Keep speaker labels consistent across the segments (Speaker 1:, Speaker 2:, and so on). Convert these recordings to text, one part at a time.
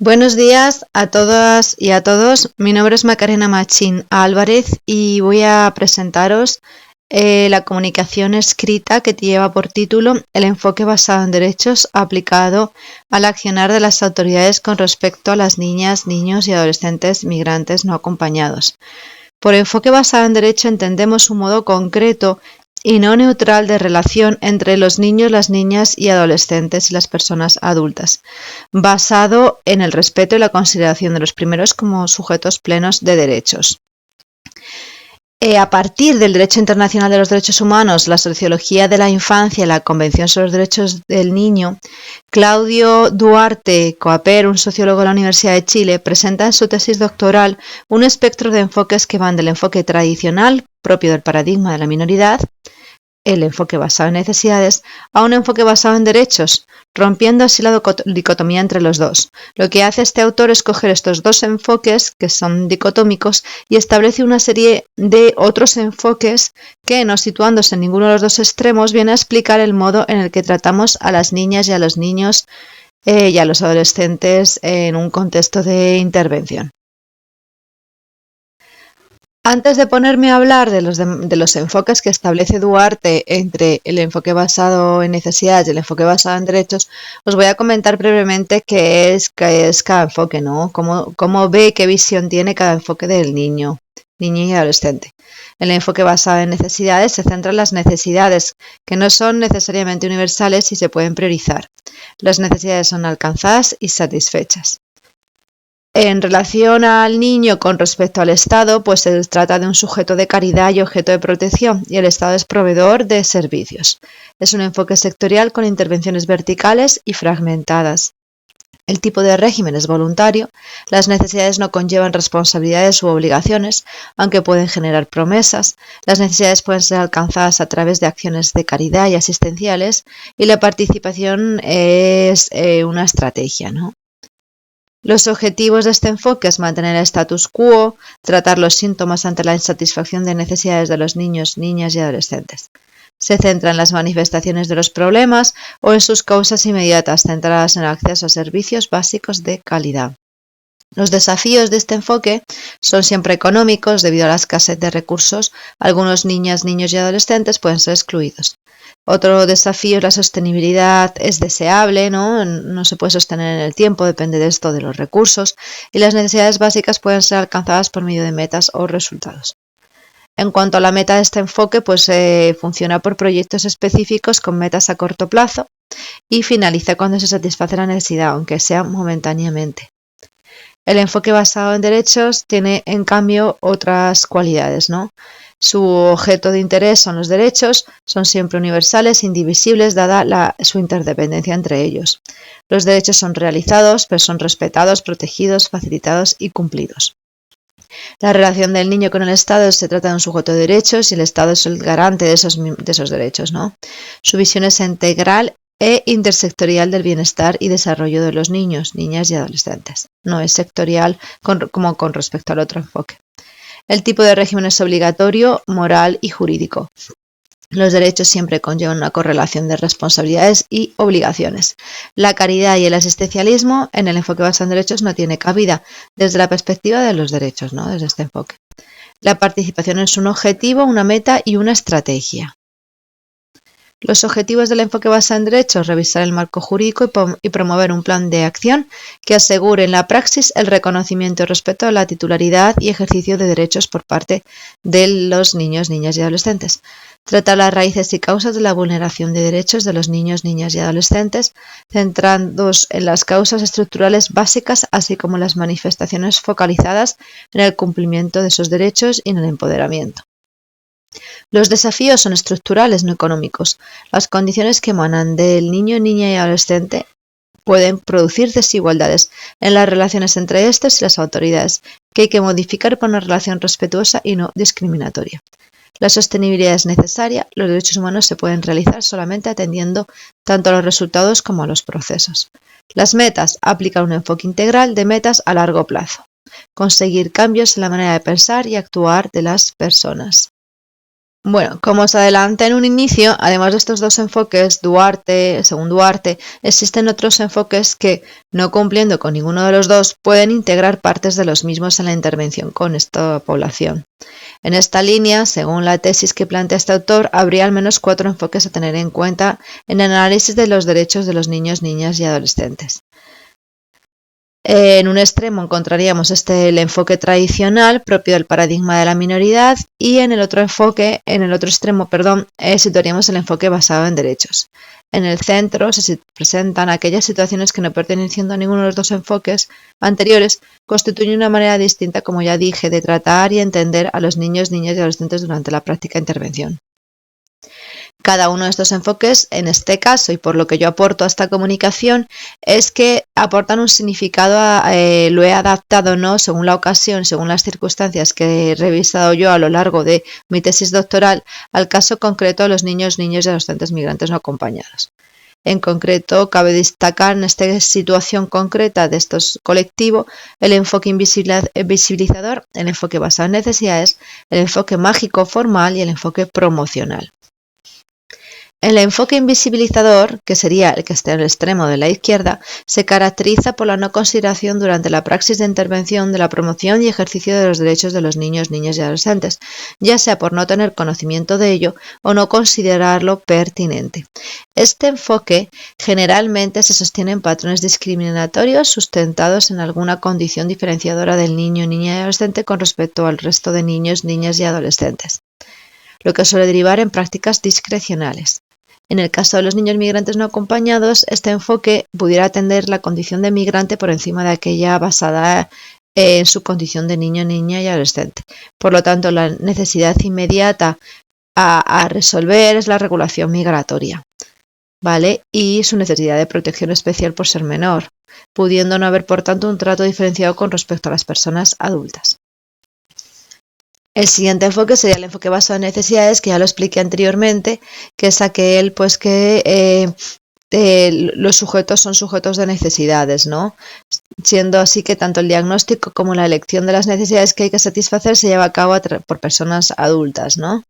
Speaker 1: Buenos días a todas y a todos. Mi nombre es Macarena Machín Álvarez y voy a presentaros la comunicación escrita que lleva por título El enfoque basado en derechos aplicado al accionar de las autoridades con respecto a las niñas, niños y adolescentes migrantes no acompañados. Por enfoque basado en derecho entendemos un modo concreto y no neutral de relación entre los niños, las niñas y adolescentes y las personas adultas, basado en el respeto y la consideración de los primeros como sujetos plenos de derechos. A partir del derecho internacional de los derechos humanos, la sociología de la infancia y la Convención sobre los Derechos del Niño, Claudio Duarte Coaper, un sociólogo de la Universidad de Chile, presenta en su tesis doctoral un espectro de enfoques que van del enfoque tradicional, propio del paradigma de la minoridad, el enfoque basado en necesidades, a un enfoque basado en derechos, rompiendo así la dicotomía entre los dos. Lo que hace este autor es coger estos dos enfoques, que son dicotómicos, y establece una serie de otros enfoques que, no situándose en ninguno de los dos extremos, viene a explicar el modo en el que tratamos a las niñas y a los niños y a los adolescentes en un contexto de intervención. Antes de ponerme a hablar de los enfoques que establece Duarte entre el enfoque basado en necesidades y el enfoque basado en derechos, os voy a comentar brevemente qué es cada enfoque, ¿no? Cómo ve, qué visión tiene cada enfoque del niño y adolescente. El enfoque basado en necesidades se centra en las necesidades, que no son necesariamente universales y se pueden priorizar. Las necesidades son alcanzadas y satisfechas. En relación al niño con respecto al Estado, pues se trata de un sujeto de caridad y objeto de protección, y el Estado es proveedor de servicios. Es un enfoque sectorial con intervenciones verticales y fragmentadas. El tipo de régimen es voluntario, las necesidades no conllevan responsabilidades u obligaciones, aunque pueden generar promesas, las necesidades pueden ser alcanzadas a través de acciones de caridad y asistenciales, y la participación es una estrategia, ¿no? Los objetivos de este enfoque es mantener el status quo, tratar los síntomas ante la insatisfacción de necesidades de los niños, niñas y adolescentes. Se centra en las manifestaciones de los problemas o en sus causas inmediatas, centradas en el acceso a servicios básicos de calidad. Los desafíos de este enfoque son siempre económicos debido a la escasez de recursos. Algunos niñas, niños y adolescentes pueden ser excluidos. Otro desafío es la sostenibilidad, es deseable, no se puede sostener en el tiempo, depende de esto de los recursos, y las necesidades básicas pueden ser alcanzadas por medio de metas o resultados. En cuanto a la meta de este enfoque, pues funciona por proyectos específicos con metas a corto plazo y finaliza cuando se satisface la necesidad, aunque sea momentáneamente. El enfoque basado en derechos tiene, en cambio, otras cualidades, ¿no? Su objeto de interés son los derechos, son siempre universales, indivisibles, dada su interdependencia entre ellos. Los derechos son realizados, pero son respetados, protegidos, facilitados y cumplidos. La relación del niño con el Estado se trata de un sujeto de derechos y el Estado es el garante de esos derechos, ¿no? Su visión es integral e intersectorial del bienestar y desarrollo de los niños, niñas y adolescentes. No es sectorial como con respecto al otro enfoque. El tipo de régimen es obligatorio, moral y jurídico. Los derechos siempre conllevan una correlación de responsabilidades y obligaciones. La caridad y el asistencialismo en el enfoque basado en derechos no tiene cabida desde la perspectiva de los derechos, ¿no? Desde este enfoque. La participación es un objetivo, una meta y una estrategia. Los objetivos del enfoque basado en derechos: revisar el marco jurídico y promover un plan de acción que asegure en la praxis el reconocimiento y respeto a la titularidad y ejercicio de derechos por parte de los niños, niñas y adolescentes. Tratar las raíces y causas de la vulneración de derechos de los niños, niñas y adolescentes, centrándose en las causas estructurales básicas, así como las manifestaciones focalizadas en el cumplimiento de esos derechos y en el empoderamiento. Los desafíos son estructurales, no económicos. Las condiciones que emanan del niño, niña y adolescente pueden producir desigualdades en las relaciones entre estos y las autoridades, que hay que modificar para una relación respetuosa y no discriminatoria. La sostenibilidad es necesaria. Los derechos humanos se pueden realizar solamente atendiendo tanto a los resultados como a los procesos. Las metas: aplicar un enfoque integral de metas a largo plazo. Conseguir cambios en la manera de pensar y actuar de las personas. Bueno, como os adelanté en un inicio, además de estos dos enfoques, según Duarte, existen otros enfoques que, no cumpliendo con ninguno de los dos, pueden integrar partes de los mismos en la intervención con esta población. En esta línea, según la tesis que plantea este autor, habría al menos 4 enfoques a tener en cuenta en el análisis de los derechos de los niños, niñas y adolescentes. En un extremo encontraríamos el enfoque tradicional propio del paradigma de la minoridad y en el otro extremo, situaríamos el enfoque basado en derechos. En el centro se presentan aquellas situaciones que no perteneciendo a ninguno de los dos enfoques anteriores constituyen una manera distinta, como ya dije, de tratar y entender a los niños, niñas y adolescentes durante la práctica de intervención. Cada uno de estos enfoques, en este caso, y por lo que yo aporto a esta comunicación, es que aportan un significado, lo he adaptado no según la ocasión, según las circunstancias que he revisado yo a lo largo de mi tesis doctoral, al caso concreto de los niños, niñas y adolescentes migrantes no acompañados. En concreto, cabe destacar en esta situación concreta de estos colectivos el enfoque visibilizador, el enfoque basado en necesidades, el enfoque mágico formal y el enfoque promocional. El enfoque invisibilizador, que sería el que está en el extremo de la izquierda, se caracteriza por la no consideración durante la praxis de intervención de la promoción y ejercicio de los derechos de los niños, niñas y adolescentes, ya sea por no tener conocimiento de ello o no considerarlo pertinente. Este enfoque generalmente se sostiene en patrones discriminatorios sustentados en alguna condición diferenciadora del niño, niña y adolescente con respecto al resto de niños, niñas y adolescentes, lo que suele derivar en prácticas discrecionales. En el caso de los niños migrantes no acompañados, este enfoque pudiera atender la condición de migrante por encima de aquella basada en su condición de niño, niña y adolescente. Por lo tanto, la necesidad inmediata a resolver es la regulación migratoria, ¿vale? Y su necesidad de protección especial por ser menor, pudiendo no haber, por tanto, un trato diferenciado con respecto a las personas adultas. El siguiente enfoque sería el enfoque basado en necesidades, que ya lo expliqué anteriormente, que es aquel pues que los sujetos son sujetos de necesidades, ¿no? Siendo así que tanto el diagnóstico como la elección de las necesidades que hay que satisfacer se lleva a cabo por personas adultas, ¿no?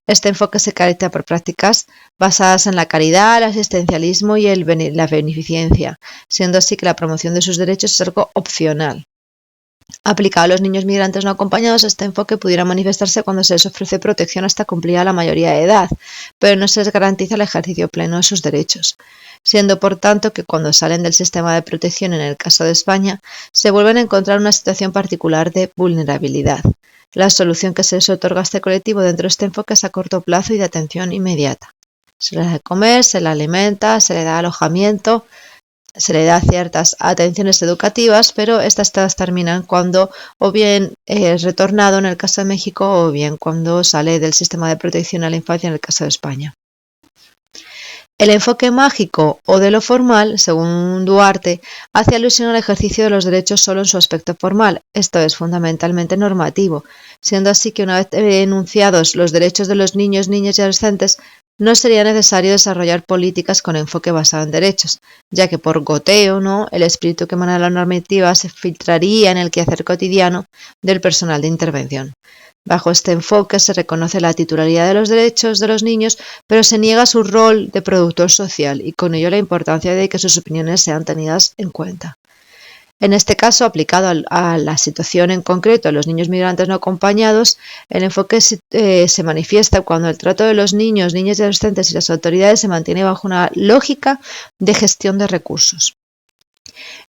Speaker 1: Este enfoque se caracteriza por prácticas basadas en la caridad, el asistencialismo y la beneficencia, siendo así que la promoción de sus derechos es algo opcional. Aplicado a los niños migrantes no acompañados, este enfoque pudiera manifestarse cuando se les ofrece protección hasta cumplida la mayoría de edad, pero no se les garantiza el ejercicio pleno de sus derechos, siendo por tanto que cuando salen del sistema de protección en el caso de España, se vuelven a encontrar una situación particular de vulnerabilidad. La solución que se les otorga a este colectivo dentro de este enfoque es a corto plazo y de atención inmediata. Se les da de comer, se les alimenta, se les da alojamiento, se le da ciertas atenciones educativas, pero estas terminan cuando o bien es retornado en el caso de México o bien cuando sale del sistema de protección a la infancia en el caso de España. El enfoque mágico o de lo formal, según Duarte, hace alusión al ejercicio de los derechos solo en su aspecto formal, esto es fundamentalmente normativo, siendo así que una vez enunciados los derechos de los niños, niñas y adolescentes, no sería necesario desarrollar políticas con enfoque basado en derechos, ya que por goteo, ¿no?, el espíritu que emana de la normativa se filtraría en el quehacer cotidiano del personal de intervención. Bajo este enfoque se reconoce la titularidad de los derechos de los niños, pero se niega su rol de productor social y con ello la importancia de que sus opiniones sean tenidas en cuenta. En este caso, aplicado a la situación en concreto de los niños migrantes no acompañados, el enfoque se manifiesta cuando el trato de los niños, niñas y adolescentes y las autoridades se mantiene bajo una lógica de gestión de recursos.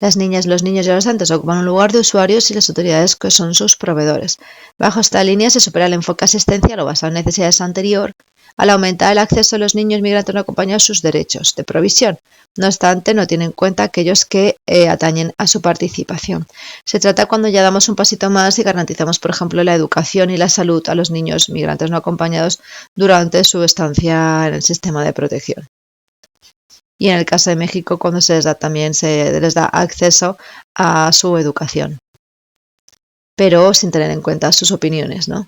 Speaker 1: Las niñas, los niños y adolescentes ocupan un lugar de usuarios y las autoridades que son sus proveedores. Bajo esta línea se supera el enfoque asistencial o basado en necesidades anterior al aumentar el acceso de los niños migrantes no acompañados a sus derechos de provisión. No obstante, no tiene en cuenta aquellos que atañen a su participación. Se trata cuando ya damos un pasito más y garantizamos, por ejemplo, la educación y la salud a los niños migrantes no acompañados durante su estancia en el sistema de protección. Y en el caso de México, cuando se les da acceso a su educación, pero sin tener en cuenta sus opiniones, ¿no?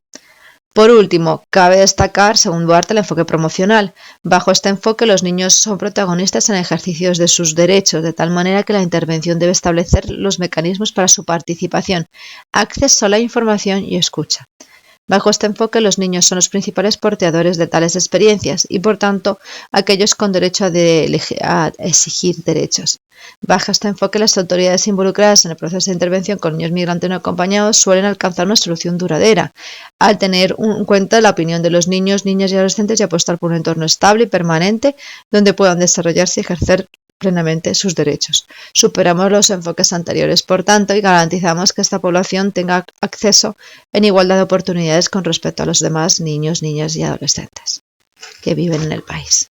Speaker 1: Por último, cabe destacar, según Duarte, el enfoque promocional. Bajo este enfoque, los niños son protagonistas en ejercicios de sus derechos, de tal manera que la intervención debe establecer los mecanismos para su participación, acceso a la información y escucha. Bajo este enfoque, los niños son los principales portadores de tales experiencias y, por tanto, aquellos con derecho a exigir derechos. Bajo este enfoque, las autoridades involucradas en el proceso de intervención con niños migrantes no acompañados suelen alcanzar una solución duradera, al tener en cuenta la opinión de los niños, niñas y adolescentes y apostar por un entorno estable y permanente donde puedan desarrollarse y ejercer plenamente sus derechos. Superamos los enfoques anteriores, por tanto, y garantizamos que esta población tenga acceso en igualdad de oportunidades con respecto a los demás niños, niñas y adolescentes que viven en el país.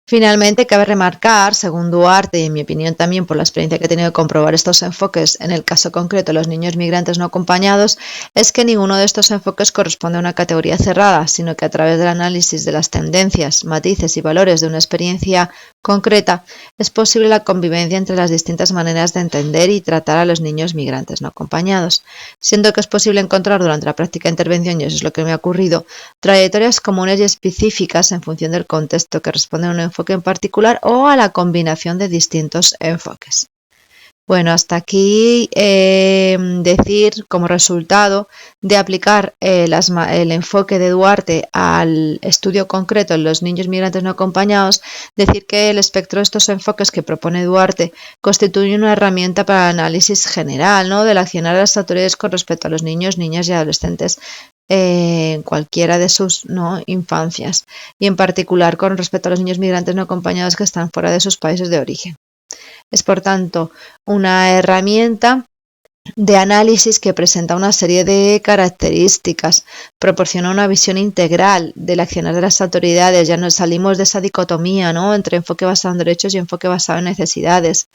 Speaker 1: Finalmente, cabe remarcar, según Duarte y en mi opinión también por la experiencia que he tenido de comprobar estos enfoques en el caso concreto de los niños migrantes no acompañados, es que ninguno de estos enfoques corresponde a una categoría cerrada, sino que a través del análisis de las tendencias, matices y valores de una experiencia concreta, es posible la convivencia entre las distintas maneras de entender y tratar a los niños migrantes no acompañados, siendo que es posible encontrar durante la práctica de intervención, y eso es lo que me ha ocurrido, trayectorias comunes y específicas en función del contexto que responden a un enfoque en particular o a la combinación de distintos enfoques. Bueno, hasta aquí decir como resultado de aplicar el enfoque de Duarte al estudio concreto en los niños migrantes no acompañados, decir que el espectro de estos enfoques que propone Duarte constituye una herramienta para el análisis general, ¿no?, del accionar de las autoridades con respecto a los niños, niñas y adolescentes en cualquiera de sus infancias, y en particular con respecto a los niños migrantes no acompañados que están fuera de sus países de origen. Es, por tanto, una herramienta de análisis que presenta una serie de características, proporciona una visión integral del accionar de las autoridades, ya nos salimos de esa dicotomía, ¿no?, entre enfoque basado en derechos y enfoque basado en necesidades.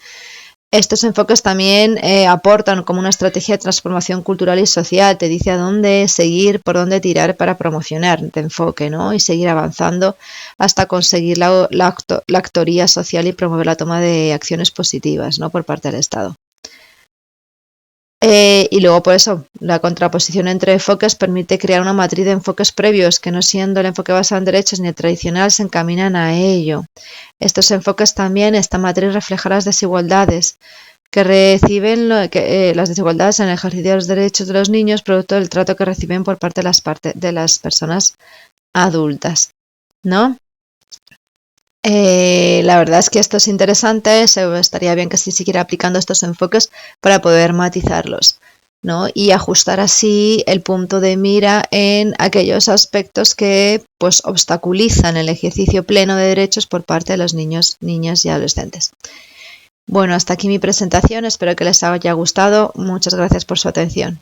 Speaker 1: Estos enfoques también aportan como una estrategia de transformación cultural y social, te dice a dónde seguir, por dónde tirar para promocionar este enfoque, ¿no?, y seguir avanzando hasta conseguir la actoría social y promover la toma de acciones positivas, ¿no?, por parte del Estado. Y luego, por eso, la contraposición entre enfoques permite crear una matriz de enfoques previos que, no siendo el enfoque basado en derechos ni el tradicional, se encaminan a ello. Estos enfoques también, esta matriz refleja las desigualdades que reciben las desigualdades en el ejercicio de los derechos de los niños, producto del trato que reciben por parte de las personas adultas, ¿no? La verdad es que esto es interesante, estaría bien que se siguiera aplicando estos enfoques para poder matizarlos, ¿no?, y ajustar así el punto de mira en aquellos aspectos que pues obstaculizan el ejercicio pleno de derechos por parte de los niños, niñas y adolescentes. Bueno, hasta aquí mi presentación, espero que les haya gustado, muchas gracias por su atención.